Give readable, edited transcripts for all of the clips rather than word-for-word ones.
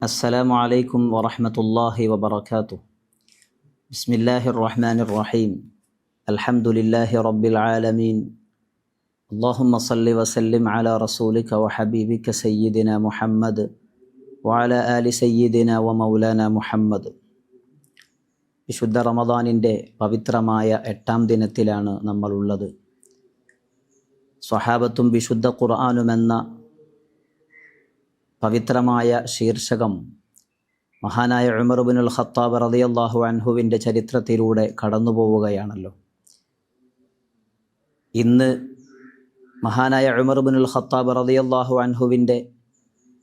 السلام عليكم ورحمة الله وبركاته. بسم الله الرحمن الرحيم. الحمد لله رب العالمين. اللهم صل وسلم على رسولك وحبيبك سيدنا محمد وعلى آل سيدنا ومولانا محمد. വിശുദ്ധ റമദാനിൻ്റെ പവിത്രമായ 8ാം ദിനത്തിലാണ് നമ്മളുള്ളത്. സ്വഹാബത്തും വിശുദ്ധ ഖുർആനുമെന്ന പവിത്രമായ ശീർഷകം മഹാനായ ഉമർ ഇബ്നുൽ ഖത്താബ് റളിയല്ലാഹു അൻഹുവിൻ്റെ ചരിത്രത്തിലൂടെ കടന്നു പോവുകയാണല്ലോ. ഇന്ന് മഹാനായ ഉമർ ഇബ്നുൽ ഖത്താബ് റളിയല്ലാഹു അൻഹുവിൻ്റെ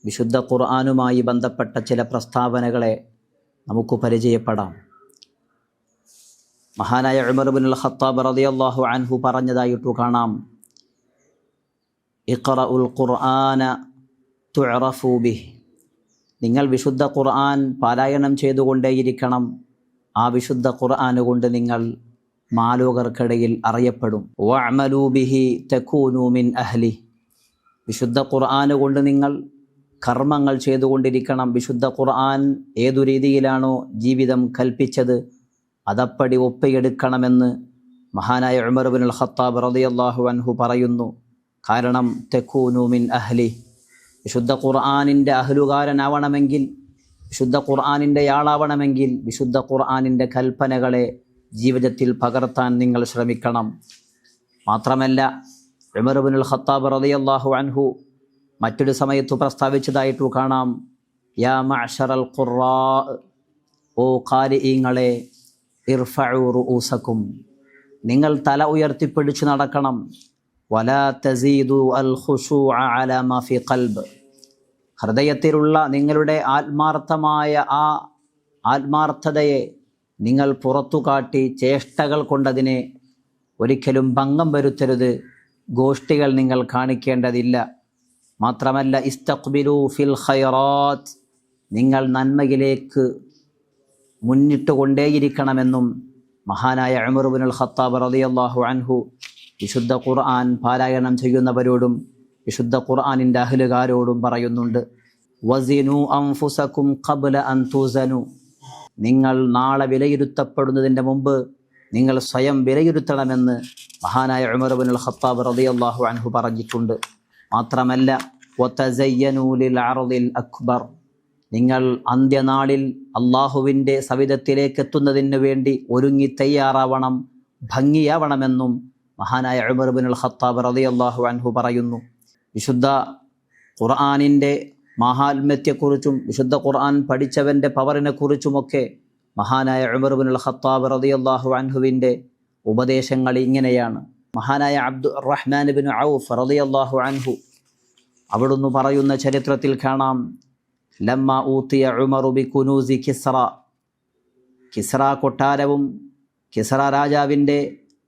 വിശുദ്ധ ഖുർആനുമായി ബന്ധപ്പെട്ട ചില പ്രസ്താവനകളെ നമുക്ക് പരിചയപ്പെടാം. മഹാനായ ഉമർ ഇബ്നുൽ ഖത്താബ് റളിയല്ലാഹു അൻഹു പറഞ്ഞതായിട്ടു കാണാം, ഇഖ്റഉൽ ഖുർആന തുഅറഫു ബിഹ്. നിങ്ങൾ വിശുദ്ധ ഖുർആൻ പാരായണം ചെയ്തുകൊണ്ടേയിരിക്കണം. ആ വിശുദ്ധ ഖുർആൻ കൊണ്ട് നിങ്ങൾ മാലോകർക്കിടയിൽ അറിയപ്പെടും. വഅമലു ബിഹി തകൂനു മിൻ അഹ്ലി. വിശുദ്ധ ഖുർആൻ കൊണ്ട് നിങ്ങൾ കർമ്മങ്ങൾ ചെയ്തുകൊണ്ടിരിക്കണം. വിശുദ്ധ ഖുർആൻ ഏതു രീതിയിലാണോ ജീവിതം കൽപ്പിച്ചത് അതപ്പടി ഒപ്പിയെടുക്കണമെന്ന് മഹാനായ ഉമർ ഇബ്നുൽ ഖത്താബ് റളിയല്ലാഹു അൻഹു പറയുന്നു. കാരണം തകൂനു മിൻ അഹ്ലി, വിശുദ്ധ ഖുർആനിൻ്റെ അഹ്ലുകാരനാവണമെങ്കിൽ, വിശുദ്ധ ഖുർആനിൻ്റെ ആളാവണമെങ്കിൽ വിശുദ്ധ ഖുർആനിൻ്റെ കൽപ്പനകളെ ജീവിതത്തിൽ പകർത്താൻ നിങ്ങൾ ശ്രമിക്കണം. മാത്രമല്ല ഉമർ ഇബ്നുൽ ഖത്താബ് റളിയല്ലാഹു അൻഹു മറ്റൊരു സമയത്ത് പ്രസ്താവിച്ചതായിട്ടു കാണാം, യാ മഅ്ശറൽ ഖുറാ, ഓ ഖാരിഈങ്ങളെ, ഇർഫഉ റൂസക്കും, നിങ്ങൾ തല ഉയർത്തിപ്പിടിച്ചു നടക്കണം. വലാ തസീദു അൽ ഖുശൂഅ അലാ മാ ഫി ഖൽബ്, ഹൃദയത്തിലുള്ള നിങ്ങളുടെ ആത്മാർത്ഥമായ ആ ആത്മാർത്ഥതയെ നിങ്ങൾ പുറത്തു കാട്ടി ചേഷ്ടകൾ കൊണ്ടതിനെ ഒരിക്കലും ഭംഗം വരുത്തരുത്. ഗോഷ്ഠികൾ നിങ്ങൾ കാണിക്കേണ്ടതില്ല. മാത്രമല്ല ഇസ്തഖ്ബിലു ഫിൽ ഖൈറാത്ത്, നിങ്ങൾ നന്മയിലേക്ക് മുന്നിട്ട് കൊണ്ടേയിരിക്കണമെന്നും മഹാനായ ഉമർ ഇബ്നുൽ ഖത്താബ് റളിയല്ലാഹു അൻഹു വിശുദ്ധ ഖുർആൻ പാരായണം ചെയ്യുന്നവരോടും വിശുദ്ധ ഖുർആനിൻ്റെ അഹ്ലുകാരോടും പറയുന്നുണ്ട്. വസിനു അൻഫുസകും ഖബ്ല അൻ തുസനു, നിങ്ങൾ നാളെ വിലയിരുത്തപ്പെടുന്നതിൻ്റെ മുമ്പ് നിങ്ങൾ സ്വയം വിലയിരുത്തണമെന്ന് മഹാനായ ഉമർ ഇബ്നുൽ ഖത്താബ് റളിയല്ലാഹു അൻഹു പറഞ്ഞിട്ടുണ്ട്. മാത്രമല്ല വതസയ്യനു ലിൽ അർദിൽ അക്ബർ, നിങ്ങൾ അന്ത്യനാളിൽ അള്ളാഹുവിൻ്റെ സവിധത്തിലേക്ക് എത്തുന്നതിന് വേണ്ടി ഒരുങ്ങി തയ്യാറാവണം, ഭംഗിയാവണമെന്നും മഹാനായ ഉമർ ഇബ്നുൽ ഖത്താബ് റളിയല്ലാഹു അൻഹു പറയുന്നു. വിശുദ്ധ ഖുർആനിൻ്റെ മഹാത്മ്യത്തെക്കുറിച്ചും വിശുദ്ധ ഖുർആൻ പഠിച്ചവൻ്റെ പവറിനെക്കുറിച്ചുമൊക്കെ മഹാനായ ഉമർ ഇബ്നുൽ ഖത്താബ് റളിയല്ലാഹു അൻഹുവിൻ്റെ ഉപദേശങ്ങൾ ഇങ്ങനെയാണ്. മഹാനായ അബ്ദുറഹ്മാൻ ഇബ്നു ഔഫ് റളിയല്ലാഹു അൻഹു അവിടുന്ന് പറയുന്ന ചരിത്രത്തിൽ കാണാം, ലമ്മ ഊത്തിയ ഉമറു ബി കുനൂസി കിസ്റ, കിസ്റ കൊട്ടാരവും കിസ്റ രാജാവിൻ്റെ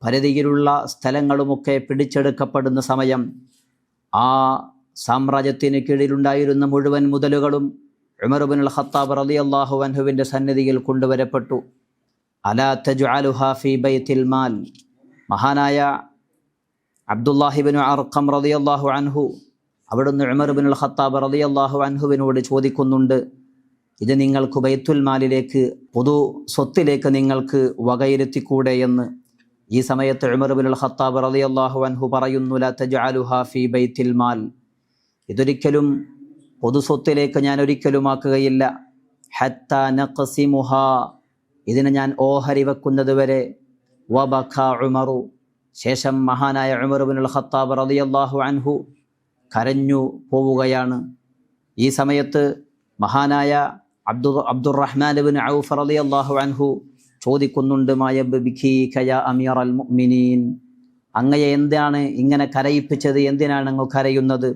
പരിധിയിലുള്ള സ്ഥലങ്ങളുമൊക്കെ പിടിച്ചെടുക്കപ്പെടുന്ന സമയം ആ സാമ്രാജ്യത്തിന് കീഴിലുണ്ടായിരുന്ന മുഴുവൻ മുതലുകളും ഉമർ ഇബ്നുൽ ഖത്താബ് റളിയല്ലാഹു അൻഹുവിൻ്റെ സന്നിധിയിൽ കൊണ്ടുവരപ്പെട്ടു. അലാ തജ്അലുഹാ ഫീ ബൈത്തിൽ മാൽ, മഹാനായ അബ്ദുല്ലാഹി ഇബ്നു അർഖം റളിയല്ലാഹു അൻഹു അവിടുന്ന് ഉമർ ഇബ്നുൽ ഖത്താബ് റളിയല്ലാഹു അൻഹുവിനോട് ചോദിക്കുന്നുണ്ട്, ഇത് നിങ്ങൾക്ക് ബൈത്തുൽ മാലിലേക്ക്, പൊതു സ്വത്തിലേക്ക് നിങ്ങൾക്ക് വകയിരുത്തിക്കൂടെ എന്ന്. ഈ സമയത്ത് ഉമർ ഇബ്നുൽ ഖത്താബ് റളിയല്ലാഹു അൻഹു പറയുന്നു, ലാ തജ്അലുഹാ ഫീ ബൈത്തിൽ മാൽ, ഇതൊരിക്കലും പൊതു സ്വത്തിലേക്ക് ഞാൻ ഒരിക്കലും ആക്കുകയില്ല. ഹത്താ നഖ്സിമുഹാ, ഇതിനെ ഞാൻ ഓഹരി വെക്കുന്നത് വരെ. വബക ഉമറു, ശേഷം മഹാനായ ഉമർ ഇബ്നുൽ ഖത്താബ് റളിയല്ലാഹു അൻഹു കരഞ്ഞു പോവുകയാണ്. ഈ സമയത്ത് മഹാനായ അബ്ദുറഹ്മാൻ ഇബ്നു ഔഫ് റളിയല്ലാഹു അൻഹു ചോദിക്കുന്നുണ്ട്, മായബ്ബികീക യാ അമീറൽ മുഅ്മിനീൻ, അങ്ങയെ എന്താണ് ഇങ്ങനെ കരയിപ്പിച്ചത്, എന്തിനാണ് അങ്ങ് കരയുന്നത്?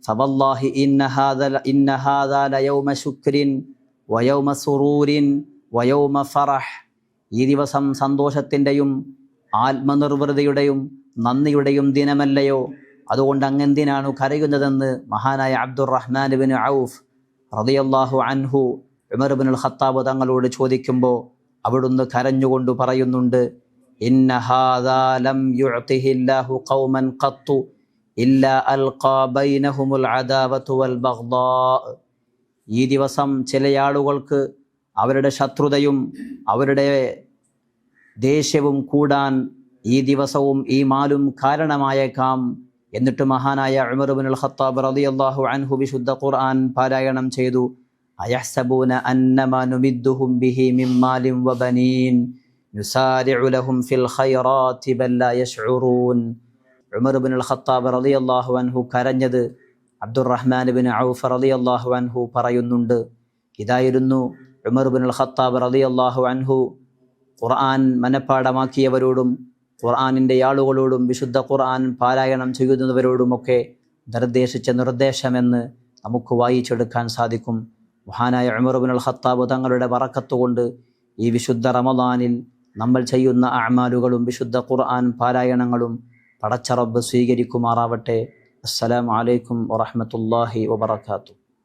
ഫവല്ലാഹി ഇന്ന ഹാദാ ലയൗമ ശുക്രിൻ വയൗമ സുറൂരിൻ വയൗമ ഫറഹ്, ഈ ദിവസം സന്തോഷത്തിൻ്റെയും ആത്മനിർവൃതിയുടെയും നന്ദിയുടെയും ദിനമല്ലയോ, അതുകൊണ്ട് അങ്ങെന്തിനാണ് കരയുന്നതെന്ന് മഹാനായ അബ്ദുറഹ്മാൻ ഇബ്നു ഔഫ് റളിയല്ലാഹു അൻഹു ഉമർ ഇബ്നുൽ ഖത്താബ് തങ്ങളോട് ചോദിക്കുമ്പോൾ അവിടുന്ന് കരഞ്ഞുകൊണ്ട് പറയുന്നുണ്ട്, ഇന്ന ഹാദാ ലം യുഅ്തിഹില്ലാഹു ഖൗമൻ ഖത്തു ഇല്ലാ അൽഖാ ബൈനഹുമുൽ അദാവതു വൽ ബഗ്ദാ, ഈ ദിവസം ചില ആളുകൾക്ക് അവരുടെ ശത്രുതയും അവരുടെ ദേഷ്യവും കൂടാൻ ഈ ദിവസവും ഈ മാലും കാരണമായേക്കാം. എന്നിട്ട് മഹാനായ ഉമർ ഇബ്നുൽ ഖത്താബ് റളിയല്ലാഹു അൻഹു വിശുദ്ധ ഖുർആൻ പാരായണം ചെയ്തു. അയഹ്സബൂന അന്നമാ നുമിദ്ദുഹും ബിഹി മിൻ മാലിൻ വബനീൻ നുസാരിഉ ലഹും ഫിൽ ഖൈറാത്തി ബൽ ലാ യശ്ഉറൂൻ. ഉമർ ഇബ്നുൽ ഖത്താബ് റളിയല്ലാഹു അൻഹു കരഞ്ഞത് അബ്ദുറഹ്മാൻ ഇബ്നു ഔഫ് റളിയല്ലാഹു അൻഹു പറയുന്നുണ്ട്. ഇതായിരുന്നു ഉമർ ഇബ്നുൽ ഖത്താബ് റളിയല്ലാഹു അൻഹു ഖുർആൻ മനഃപ്പാഠമാക്കിയവരോടും ഖുർആനിൻ്റെ ആളുകളോടും വിശുദ്ധ ഖുർആൻ പാരായണം ചെയ്യുന്നവരോടുമൊക്കെ നിർദ്ദേശിച്ച നിർദ്ദേശമെന്ന് നമുക്ക് വായിച്ചെടുക്കാൻ സാധിക്കും. മഹാനായ ഉമർ ഇബ്നുൽ ഖത്താബ് തങ്ങളുടെ ബറക്കത്തുകൊണ്ട് ഈ വിശുദ്ധ റമദാനിൽ നമ്മൾ ചെയ്യുന്ന അഅ്മാലുകളും വിശുദ്ധ ഖുർആൻ പാരായണങ്ങളും പടച്ച റബ്ബ് സ്വീകരിക്കുമാറാവട്ടെ. അസ്സലാമു അലൈക്കും വറഹ്മത്തുള്ളാഹി വബറകാതുഹു.